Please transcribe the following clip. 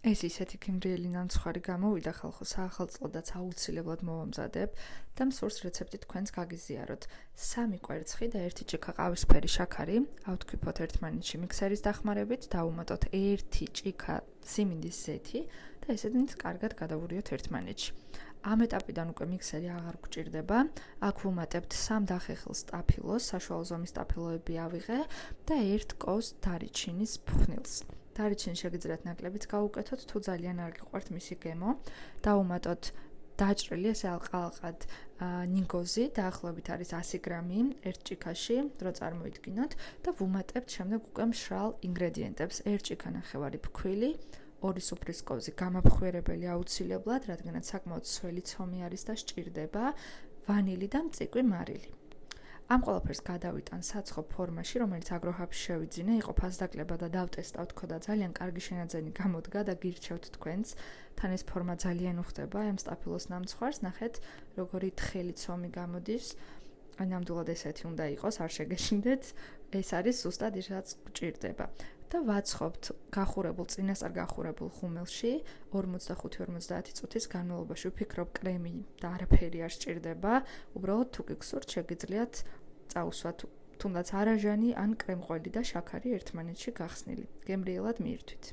ეს ისეთი გემრიელი ნამცხვარი გამოვიდა ხალხო, საახალწლოდაც აუცილებლად მოვამზადებ და მსურს რეცეპტი თქვენს გაგიზიაროთ. 3 კვერცხი და 1 ჭიქა ყავისფერი შაქარი ავთქვიფოთ ერთმანეთში მიქსერის დახმარებით, დავუმატოთ 1 ჭიქა სიმინდის ზეთი და ესედნით კარგად გადავურიოთ ერთმანეთში. ამ ეტაპიდან უკვე მიქსერი აღარ გვჭირდება. აქ ვუმატებთ 3 დახეხილ სტაფილოს, საშუალო ზომის სტაფილოები ავიღე და 1 კოს დარიჩინის ფხვნილს. დარიჩინი შეგიძლიათ ნაკლებიც გავუკეთოთ, თუ ძალიან არ გიყვართ მისი გემო. დავუმატოთ დაჭრილი, ესე ალყა-ალყად ნიგოზი, დაახლოებით არის 100 გრამი ერთ ჭიქაში, დრო წარმოიდგინოთ და ვუმატებთ შემდეგ უკვე მშრალ ინგრედიენტებს. 1 ჭიქა ნახევარი ფქვილი, 2 სუფრის კოვზი გამაფხვიერებელი აუცილებლად, რადგანაც საკმაოდ სველი ცომი არის და სჭირდება, ვანილი და მწიკვი მარილი. ამ ყველაფერს გადავიტან საცხო ფორმაში, რომელიც აგროჰაბში შევიძინე, იყო ფასდაკლება და დავტესტავთ და ძალიან კარგი შენაძენი გამოდგა და გირჩევთ თქვენს. თან ეს ფორმა ძალიან უხდება ამ სტაფილოს ნამცხვარს, ნახეთ, როგორი თხელი ცომი გამოდის. ნამდვილად ესეთი უნდა იყოს, არ შეგეშინდეთ. ეს არის ზუსტად ის, რაც გვჭირდება. და ვაცხობთ გახურებულ, წინასწარ გახურებულ ხუმელში 45-50 წუთის განმავლობაში. ვფიქრობ, კრემი და არაფერი არ სჭირდება. უბრალოდ თუ გიგსურთ, შეგიძლიათ წაუსვათ თუნდაც არაჟანი ან კრემყველი და შაქარი ერთმანეთში გახსნილი. გემრიელად მიირთვით.